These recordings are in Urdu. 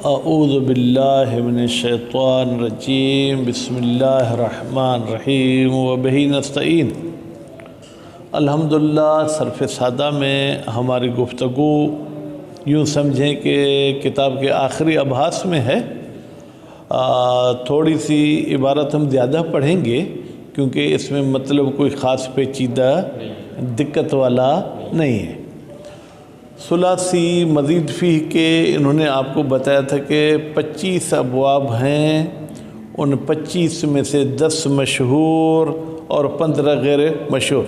اعوذ باللہ من الشیطان الرجیم بسم اللہ الرحمن الرحیم وبہ نستعین۔ الحمدللہ صرف سادہ میں ہماری گفتگو یوں سمجھیں کہ کتاب کے آخری ابحاث میں ہے۔ تھوڑی سی عبارت ہم زیادہ پڑھیں گے کیونکہ اس میں مطلب کوئی خاص پیچیدہ دقت والا نہیں ہے۔ ثلاثی مزید فیہ کے انہوں نے آپ کو بتایا تھا کہ 25 ابواب ہیں، ان 25 میں سے 10 مشہور اور 15 غیر مشہور۔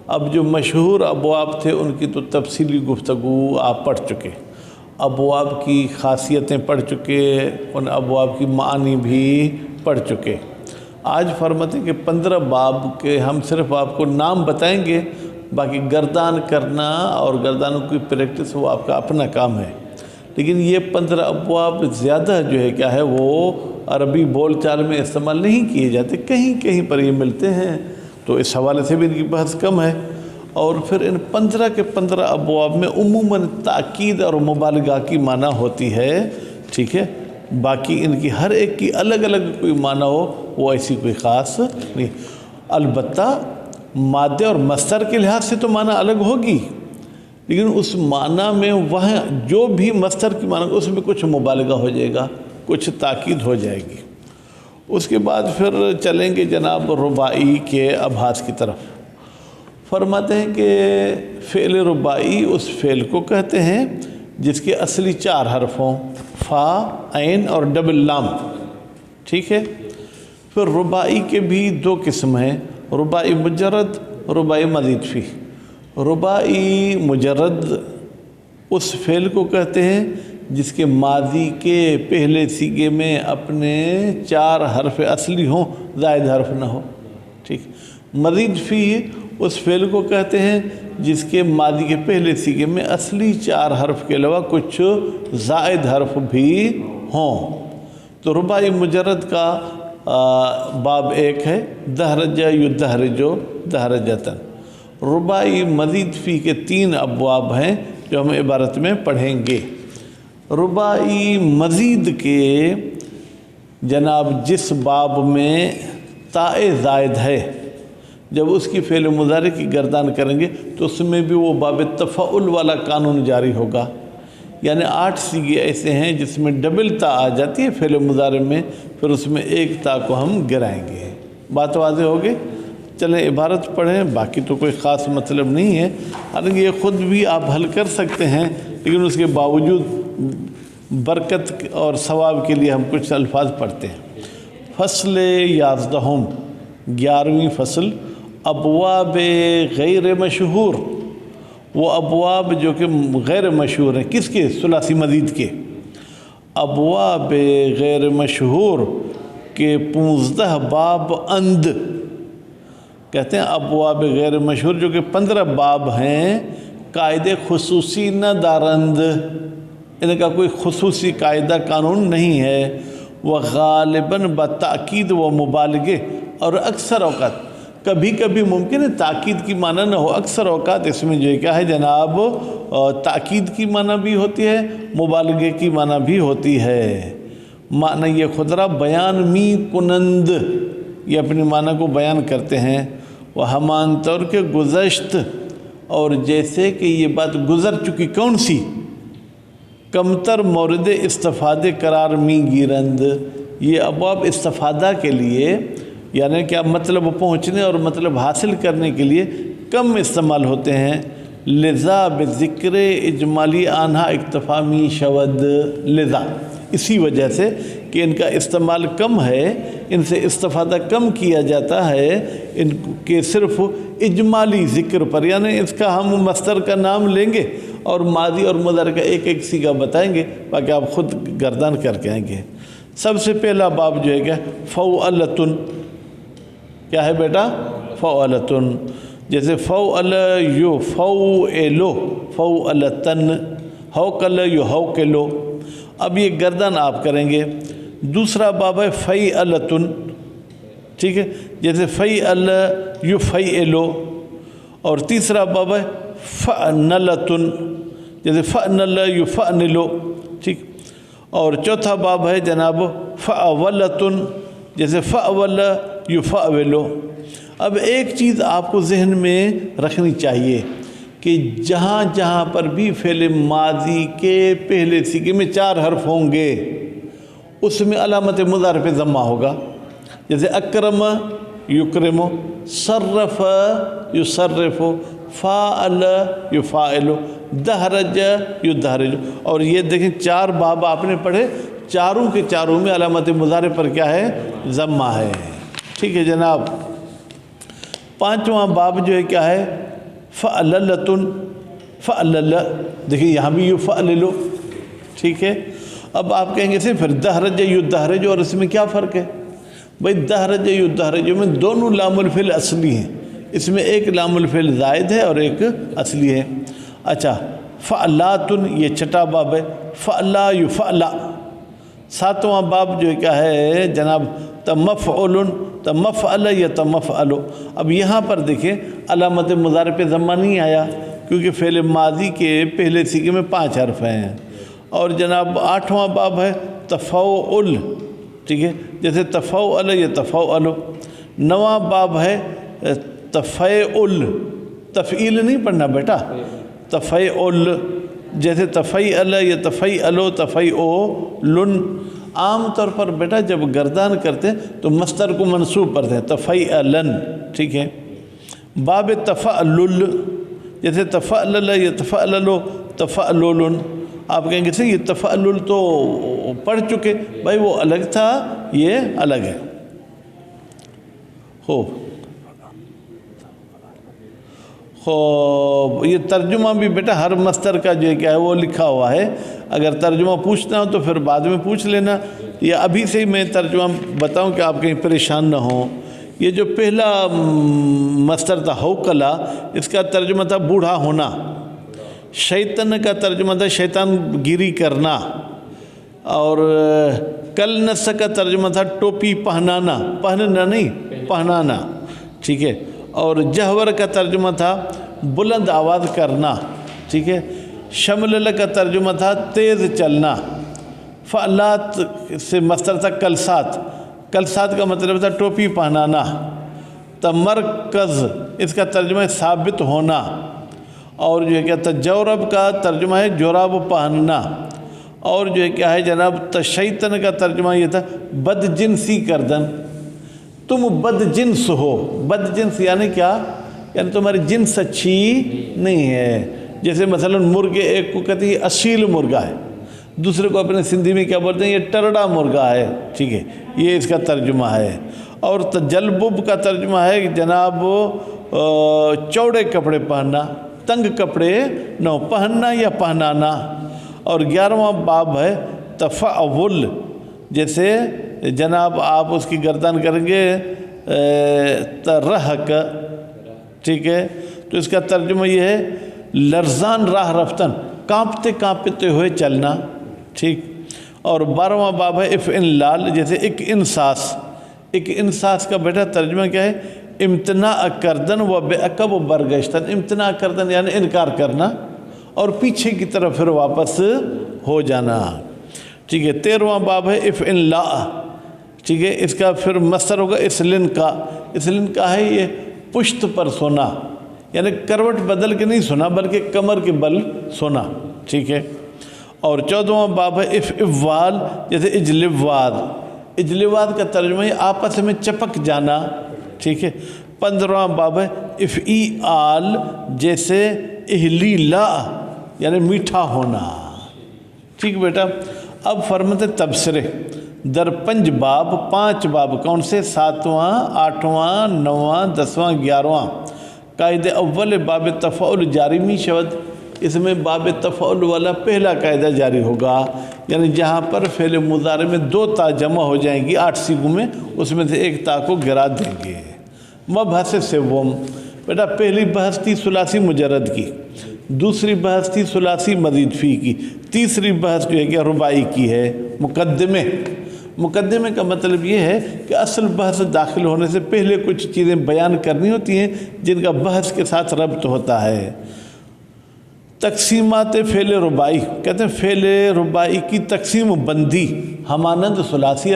اب جو مشہور ابواب تھے ان کی تو تفصیلی گفتگو آپ پڑھ چکے، ابواب کی خاصیتیں پڑھ چکے، ان ابواب کی معانی بھی پڑھ چکے۔ آج فرماتے ہیں کہ 15 باب کے ہم صرف آپ کو نام بتائیں گے، باقی گردان کرنا اور گردانوں کی پریکٹس وہ آپ کا اپنا کام ہے۔ لیکن یہ 15 ابواب زیادہ جو ہے کیا ہے وہ عربی بول چال میں استعمال نہیں کیے جاتے، کہیں کہیں پر یہ ملتے ہیں، تو اس حوالے سے بھی ان کی بحث کم ہے۔ اور پھر ان 15 کے 15 ابواب میں عموماً تاکید اور مبالغہ کی معنی ہوتی ہے، ٹھیک ہے۔ باقی ان کی ہر ایک کی الگ الگ کوئی معنی ہو وہ ایسی کوئی خاص نہیں۔ البتہ مادے اور مصدر کے لحاظ سے تو معنی الگ ہوگی، لیکن اس معنی میں وہاں جو بھی مصدر کی معنی اس میں کچھ مبالغہ ہو جائے گا، کچھ تاکید ہو جائے گی۔ اس کے بعد پھر چلیں گے جناب رباعی کے ابحاث کی طرف۔ فرماتے ہیں کہ فعل رباعی اس فعل کو کہتے ہیں جس کے اصلی 4 حرف ہوں، فا، عین اور ڈبل لام، ٹھیک ہے۔ پھر رباعی کے بھی 2 قسم ہیں، رباعی مجرد، رباعی مزید فیہ۔ رباعی مجرد اس فعل کو کہتے ہیں جس کے ماضی کے پہلے صیغے میں اپنے 4 حرف اصلی ہوں، زائد حرف نہ ہو، ٹھیک۔ مزید فیہ اس فعل کو کہتے ہیں جس کے ماضی کے پہلے صیغے میں اصلی 4 حرف کے علاوہ کچھ زائد حرف بھی ہوں۔ تو رباعی مجرد کا باب 1 ہے، دہرج یدہرج دہرجتاً۔ رباعی مزید فیہ کے 3 ابواب ہیں جو ہم عبارت میں پڑھیں گے۔ رباعی مزید کے جناب جس باب میں تاء زائد ہے، جب اس کی فعل مضارع کی گردان کریں گے تو اس میں بھی وہ باب تفعل والا قانون جاری ہوگا۔ یعنی 8 صیغے ایسے ہیں جس میں ڈبل تا آ جاتی ہے فعل مضارع میں، پھر اس میں ایک تا کو ہم گرائیں گے۔ بات واضح ہوگی؟ چلیں عبارت پڑھیں، باقی تو کوئی خاص مطلب نہیں ہے، حالانکہ یہ خود بھی آپ حل کر سکتے ہیں، لیکن اس کے باوجود برکت اور ثواب کے لیے ہم کچھ الفاظ پڑھتے ہیں۔ فصل 11، 11ویں فصل، ابواب غیر مشہور، وہ ابواب جو کہ غیر مشہور ہیں، کس کے؟ ثلاثی مزید کے۔ ابواب غیر مشہور کے 15 باب اند، کہتے ہیں ابواب غیر مشہور جو کہ 15 باب ہیں، قاعدے خصوصی نہ دارند، ان کا کوئی خصوصی قاعدہ قانون نہیں ہے۔ وہ غالباً بتاکید و مبالغے، اور اکثر اوقات، کبھی کبھی ممکن ہے تاکید کی معنی نہ ہو، اکثر اوقات اس میں جو کیا ہے جناب تاکید کی معنی بھی ہوتی ہے، مبالغے کی معنی بھی ہوتی ہے۔ معنی یہ خدرہ بیان می کنند، یہ اپنی معنی کو بیان کرتے ہیں۔ وہ ہمان طور کے گزشت، اور جیسے کہ یہ بات گزر چکی، کون سی؟ کمتر مورد استفادے قرار می گیرند، یہ ابواب استفادہ کے لیے، یعنی کہ مطلب پہنچنے اور مطلب حاصل کرنے کے لیے کم استعمال ہوتے ہیں۔ لذا بذکر اجمالی آنہا اکتفا می شود، لذا اسی وجہ سے کہ ان کا استعمال کم ہے، ان سے استفادہ کم کیا جاتا ہے، ان کے صرف اجمالی ذکر پر، یعنی اس کا ہم مصدر کا نام لیں گے اور ماضی اور مضارع کا ایک ایک صیغہ بتائیں گے، باقی آپ خود گردان کر کے آئیں گے۔ سب سے پہلا باب جو ہے کیا؟ فعلتن، کیا ہے بیٹا؟ فعلتن، جیسے فعل یفعلو، فعلتن، حوکل یحوکلو۔ اب یہ گردان آپ کریں گے۔ دوسرا باب ہے فعلتن، ٹھیک ہے، جیسے فعل یفعلو۔ اور تیسرا باب ہے فعنلتن، جیسے فعنل یفعنلو، ٹھیک۔ اور چوتھا باب ہے جناب فاولتن، جیسے فاول یفاولو۔ اب ایک چیز آپ کو ذہن میں رکھنی چاہیے کہ جہاں جہاں پر بھی فعل ماضی کے پہلے سیغے میں 4 حرف ہوں گے اس میں علامت مضارع پہ ضمہ ہوگا، جیسے اکرم یکرم، صرف یصرف، فاعل یفاعل، دہرج یدہرج۔ اور یہ دیکھیں 4 باب آپ نے پڑھے، چاروں کے چاروں میں علامت مضارع پر کیا ہے؟ ضمہ ہے۔ ٹھیک ہے جناب۔ 5واں باب جو ہے کیا ہے؟ فعللتن، فعلل، دیکھیں یہاں بھی یفعلل۔ ٹھیک ہے۔ اب آپ کہیں گے پھر دہرج یدہرج، اور اس میں کیا فرق ہے؟ بھائی دہرج یدہرج میں دونوں لام الفعل اصلی ہیں، اس میں ایک لام الفعل زائد ہے اور ایک اصلی ہے۔ اچھا، فعلاتن یہ چھٹا باب ہے، فعلا یفعلا۔ 7واں باب جو کیا ہے جناب؟ تمفعل، تمفعل یا تمفعل۔ اب یہاں پر دیکھیں علامت مضارع پہ ضمہ نہیں آیا کیونکہ فعل ماضی کے پہلے سیغے میں 5 حرف ہیں۔ اور جناب 8واں باب ہے تفعل، ٹھیک ہے، جیسے تفعل یا تفعل۔ 9واں باب ہے تفعل، تفعیل نہیں پڑھنا بیٹا، تفعل، جیسے تفعل یا تفعل، تفعل۔ عام طور پر بیٹا جب گردان کرتے ہیں تو مصدر کو منصوب کرتے ہیں تفعلن، ٹھیک ہے۔ باب تفعلل، جیسے تفعلل یا تفعلل، تفعلل۔ آپ کہیں گے سے یہ تفعلل تو پڑھ چکے، بھائی وہ الگ تھا، یہ الگ ہے۔ یہ ترجمہ بھی بیٹا ہر مصدر کا جو ہے کیا ہے وہ لکھا ہوا ہے، اگر ترجمہ پوچھنا ہو تو پھر بعد میں پوچھ لینا، یا ابھی سے ہی میں ترجمہ بتاؤں کہ آپ کہیں پریشان نہ ہوں۔ یہ جو پہلا مصدر تھا ہوکلا، اس کا ترجمہ تھا بوڑھا ہونا۔ شیطان کا ترجمہ تھا شیطان گیری کرنا۔ اور کلنس کا ترجمہ تھا ٹوپی پہنانا، پہننا نہیں پہنانا، ٹھیک ہے۔ اور جہور کا ترجمہ تھا بلند آواز کرنا، ٹھیک ہے۔ شملل کا ترجمہ تھا تیز چلنا۔ فعلات سے مصدر تھا کلسات، کلسات کا مطلب تھا ٹوپی پہنانا۔ تمرکز اس کا ترجمہ ہے ثابت ہونا۔ اور جو ہے کیا تجورب کا ترجمہ ہے جوراب پہننا۔ اور جو ہے کیا ہے جناب تشیطن کا ترجمہ یہ تھا بد جنسی کردن، تم بد جنس ہو۔ بد جنس یعنی کیا؟ یعنی تمہاری جنس اچھی نہیں ہے۔ جیسے مثلا مرغے ایک کو کہتے ہیں اصیل مرغا ہے، دوسرے کو اپنے سندھی میں کیا بولتے ہیں یہ ٹرڑا مرغا ہے، ٹھیک ہے، یہ اس کا ترجمہ ہے۔ اور تجلبب کا ترجمہ ہے جناب چوڑے کپڑے پہننا، تنگ کپڑے نہ پہننا یا پہنانا۔ اور 11واں باب ہے تفعول، جیسے جناب آپ اس کی گردان کریں گے ترحق، ٹھیک ہے، تو اس کا ترجمہ یہ ہے لرزان راہ رفتن، کانپتے کانپتے ہوئے چلنا، ٹھیک۔ اور 12واں باب ہے افعلال، جیسے ایک انساس، ایک انساس کا بیٹا ترجمہ کیا ہے؟ امتناع کردن و بے عقب و برگشتن، امتناع کردن یعنی انکار کرنا اور پیچھے کی طرف پھر واپس ہو جانا، ٹھیک ہے۔ 13واں باب ہے افعلا، ٹھیک ہے، اس کا پھر مصدر ہوگا اسلن کا۔ اسلن کا ہے یہ پشت پر سونا، یعنی کروٹ بدل کے نہیں سونا بلکہ کمر کے بل سونا، ٹھیک ہے۔ اور 14واں باب ہے افعال، جیسے اجلواد، اجلواد کا ترجمہ ہے آپس میں چپک جانا، ٹھیک ہے۔ 15واں باب ہے افعال، جیسے اہلیلا یعنی میٹھا ہونا، ٹھیک بیٹا۔ اب فرماتے تبصرے در 5 باب، 5 باب کون سے؟ 7واں، 8واں، 9واں، 10واں، 11واں۔ قاعدہ اول باب تفعول جاری می شود، اس میں باب تفعول والا پہلا قاعدہ جاری ہوگا، یعنی جہاں پر فعل مضارع میں 2 تا جمع ہو جائیں گی 8 سیغوں میں، اس میں سے ایک تا کو گرا دیں گے۔ مبحث سوم، بیٹا پہلی بحث تھی ثلاثی مجرد کی، دوسری بحث تھی ثلاثی مزید فی کی، تیسری بحث جو ہے کہ رباعی کی ہے۔ مقدمے، مقدمے کا مطلب یہ ہے کہ اصل بحث داخل ہونے سے پہلے کچھ چیزیں بیان کرنی ہوتی ہیں جن کا بحث کے ساتھ ربط ہوتا ہے۔ تقسیمات فعل ربائی، کہتے ہیں فعل ربائی کی تقسیم بندی ہمانند ثلاثی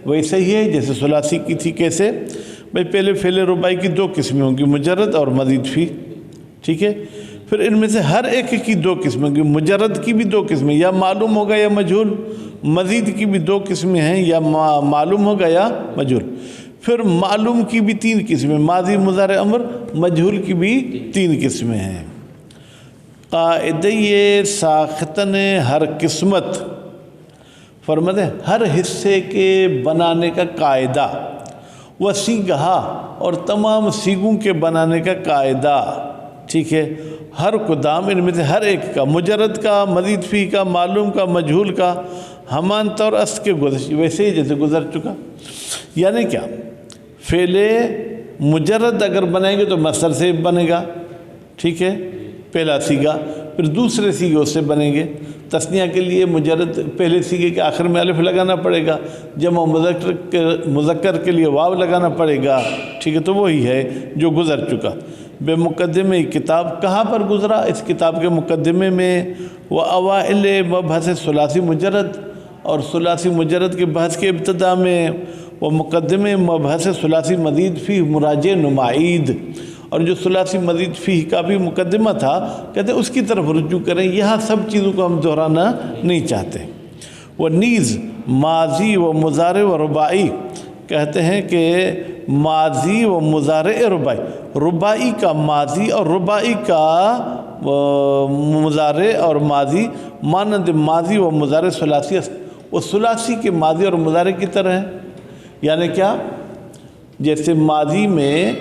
ویسے ہی ہے جیسے ثلاثی کی تھی۔ کیسے بھائی؟ پہلے فعل ربائی کی دو قسمیں ہوں گی، مجرد اور مزید فی، ٹھیک ہے؟ پھر ان میں سے ہر ایک کی دو قسمیں ہوں گی، مجرد کی بھی دو قسمیں، یا معلوم ہوگا یا مجہول، مزید کی بھی دو قسمیں ہیں، یا معلوم ہوگا یا مجہول۔ پھر معلوم کی بھی تین قسمیں، ماضی مضارع امر، مجہول کی بھی تین قسمیں ہیں۔ قاعدہ ساختن ہر قسمت، فرماتے ہیں ہر حصے کے بنانے کا قاعدہ، وسیغہ اور تمام سیگوں کے بنانے کا قاعدہ، ٹھیک ہے؟ ہر قدام ان میں سے ہر ایک کا، مجرد کا، مزید فی کا، معلوم کا، مجہول کا، ہمان طور اس کے گزشتہ ویسے ہی جیسے گزر چکا۔ یعنی کیا؟ فعل مجرد اگر بنائیں گے تو مصدر سے بنے گا، ٹھیک ہے؟ پہلا سیگا، پھر دوسرے سیگے اس سے بنیں گے۔ تثنیہ کے لیے مجرد پہلے سیگے کے آخر میں الف لگانا پڑے گا، جمع مذکر کے لیے واو لگانا پڑے گا، ٹھیک ہے؟ تو وہی ہے جو گزر چکا۔ بے مقدمہ کتاب کہاں پر گزرا؟ اس کتاب کے مقدمے میں۔ وہ اوائل مبحث ثلاثی مجرد، اور ثلاثی مجرد کے بحث کے ابتدا میں۔ وہ مقدمے مبحث ثلاثی مزید فی مراجع نمائید، اور جو ثلاثی مزید فی کا بھی مقدمہ تھا، کہتے ہیں اس کی طرف رجوع کریں، یہاں سب چیزوں کو ہم دہرانا نہیں چاہتے۔ وہ نیز ماضی و مضارع و ربائی، کہتے ہیں کہ ماضی و مضارع ربائی، ربائی کا ماضی اور ربائی کا مضارع اور ماضی مانند ماضی و مضارع ثلاثی، وہ ثلاثی کے ماضی اور مضارع کی طرح ہیں۔ یعنی کیا؟ جیسے ماضی میں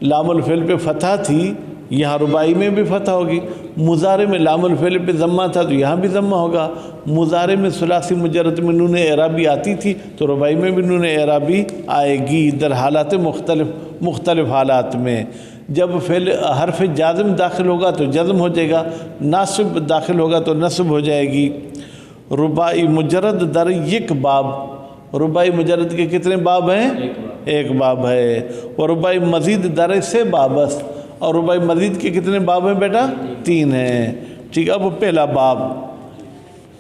لام الفعل پہ فتح تھی، یہاں ربائی میں بھی فتح ہوگی۔ مضارع میں لام الفعل پہ ضمہ تھا تو یہاں بھی ضمہ ہوگا۔ مضارع میں ثلاثی مجرد میں نون اعرابی آتی تھی تو ربائی میں بھی نون اعرابی آئے گی، در حالات مختلف حالات میں۔ جب فعل حرف جازم داخل ہوگا تو جزم ہو جائے گا، ناصب داخل ہوگا تو نصب ہو جائے گی۔ ربائی مجرد در یک باب، ربائی مجرد کے کتنے باب ہیں؟ ایک باب ہے۔ اور ربائی مزید در سے بابس، اور ربائی مزید کے کتنے باب ہیں بیٹا؟ تین ہیں، ٹھیک ہے؟ اب پہلا باب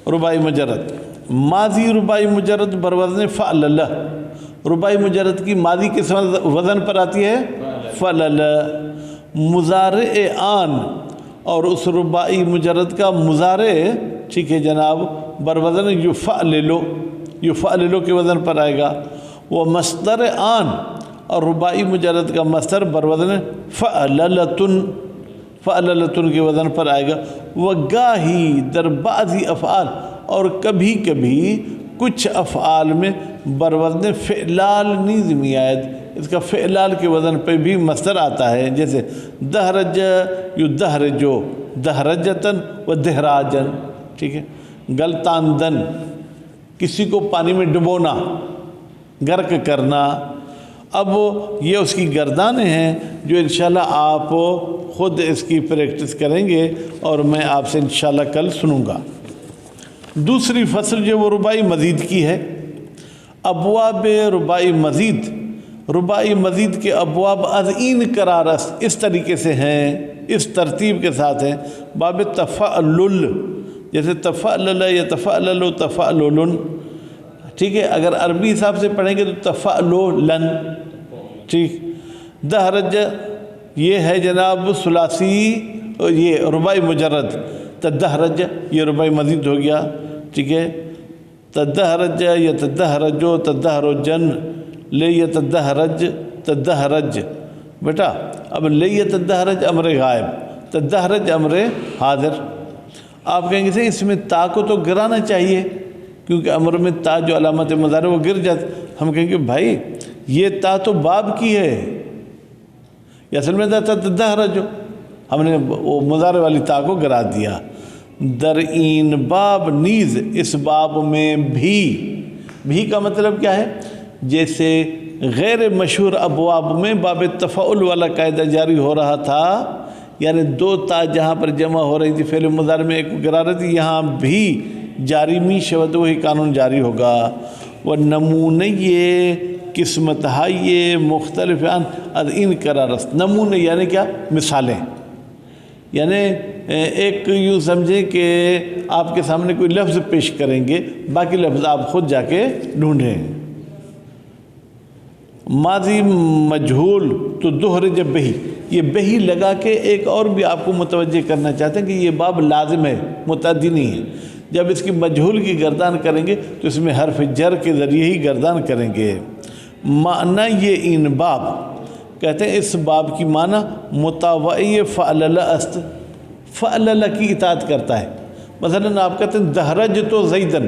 ربائی مجرد، ماضی ربائی مجرد بروزن فعلل، ربائی مجرد کی ماضی کس وزن پر آتی ہے؟ فعلل۔ مضارع آن، اور اس ربائی مجرد کا مضارع، ٹھیک ہے جناب، بروزن یفعللو، یفعللو کے وزن پر آئے گا۔ وہ مصدر آن، اور ربائی مجرد کا مصدر بروزن فعللتن، فعللتن کے وزن پر آئے گا۔ وہ گاہی در بعضی افعال، اور کبھی کبھی کچھ افعال میں بروزن فعلال نیز میاد، اس کا فعلال کے وزن پہ بھی مصدر آتا ہے، جیسے دہرج یدہرجو، دہرجتن و دہراجن، ٹھیک ہے؟ گلتاندن، کسی کو پانی میں ڈبونا، غرق کرنا۔ اب یہ اس کی گردانیں ہیں جو انشاءاللہ آپ خود اس کی پریکٹس کریں گے، اور میں آپ سے انشاءاللہ کل سنوں گا۔ دوسری فصل جو وہ ربائی مزید کی ہے، ابواب ربائی مزید، ربائی مزید کے ابواب از این قرار اس طریقے سے ہیں، اس ترتیب کے ساتھ ہیں۔ باب تفعلل، جیسے تفعلل یا تفعلل تفعلل، ٹھیک ہے؟ اگر عربی حساب سے پڑھیں گے تو تفعللن، ٹھیک۔ دہرج یہ ہے جناب ثلاثی، یہ ربائی مجرد۔ تدہرج یہ ربائی مزید ہو گیا، ٹھیک ہے؟ تدہرج یا تدہرجو، تدہرجن، لیتدہرج، تدہرج، بیٹا اب لیتدہرج امر غائب، تدہرج امر حاضر۔ آپ کہیں گے سے اس میں تا کو تو گرانا چاہیے، کیونکہ امر میں تا جو علامت مضارع وہ گر جاتا۔ ہم کہیں گے بھائی یہ تا تو باب کی ہے، یہ اصل میں تا تدہرج، ہم نے وہ مضارع والی تا کو گرا دیا۔ در این باب نیز، اس باب میں بھی کا مطلب کیا ہے؟ جیسے غیر مشہور ابواب میں باب تفعل والا قاعدہ جاری ہو رہا تھا، یعنی دو تا جہاں پر جمع ہو رہی تھی فعل مضارع میں ایک گرا رہی تھی، یہاں بھی جاری می شود وہی قانون جاری ہوگا۔ وہ نمونے قسمت ہائیے مختلف از ان قرار است، نمونے یعنی کیا؟ مثالیں، یعنی ایک یوں سمجھیں کہ آپ کے سامنے کوئی لفظ پیش کریں گے، باقی لفظ آپ خود جا کے ڈھونڈیں۔ ماضی مجہول تو دہرج بہی، یہ بہی لگا کے ایک اور بھی آپ کو متوجہ کرنا چاہتے ہیں کہ یہ باب لازم ہے، متعدی نہیں ہے۔ جب اس کی مجہول کی گردان کریں گے تو اس میں حرف جر کے ذریعے ہی گردان کریں گے۔ معنی یہ ان باب، کہتے ہیں اس باب کی معنی متوعی فعلل است، فعلل کی اطاعت کرتا ہے۔ مثلا آپ کہتے ہیں دہرج تو زیدن،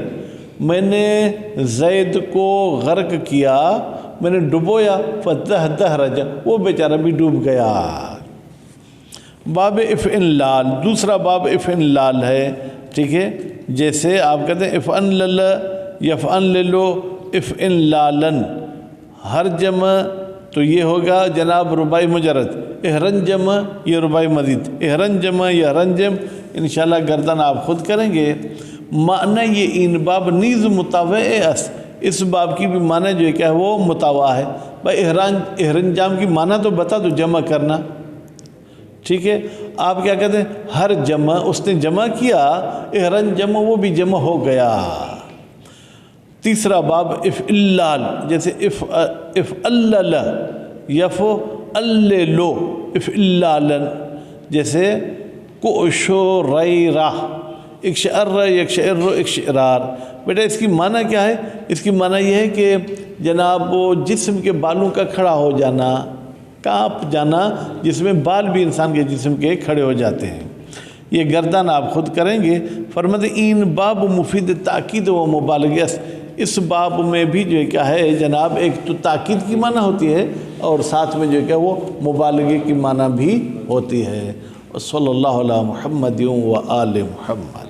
میں نے زید کو غرق کیا، میں نے ڈبویا، فدہرج، وہ بیچارہ بھی ڈوب گیا۔ باب افعلال، دوسرا باب افعلال ہے، ٹھیک ہے، جیسے آپ کہتے ہیں افعلل یفعللو افعلالن، ہر جمع تو یہ ہوگا جناب رباعی مجرد، احرنجم یہ رباعی مزید، احرنجم یا رنجم، انشاءاللہ گردن آپ خود کریں گے۔ معنی یہ ان باب نیز متوع اس، اس باب کی بھی معنی جو ہے کیا ہے وہ متوع ہے۔ بھائی احرنجام کی معنی تو بتا دو، جمع کرنا، ٹھیک ہے۔ آپ کیا کہتے ہیں ہر جمع، اس نے جمع کیا، احرنجم وہ بھی جمع ہو گیا۔ تیسرا باب افعلال، جیسے افعلل یفعللو افعلالن، جیسے کشریرہ، اکشعر یکشعر اکشعرار۔ بیٹا اس کی معنی کیا ہے؟ اس کی معنی یہ ہے کہ جناب وہ جسم کے بالوں کا کھڑا ہو جانا، کانپ جانا، جس میں بال بھی انسان کے جسم کے کھڑے ہو جاتے ہیں۔ یہ گردان آپ خود کریں گے۔ فرماتے این باب مفید تاکید و مبالغہ، اس باب میں بھی جو ہے کیا ہے جناب ایک تو تاکید کی معنی ہوتی ہے اور ساتھ میں جو ہے کہ وہ مبالغے کی معنی بھی ہوتی ہے۔ صلی اللہ علیہ محمد و آل محمد۔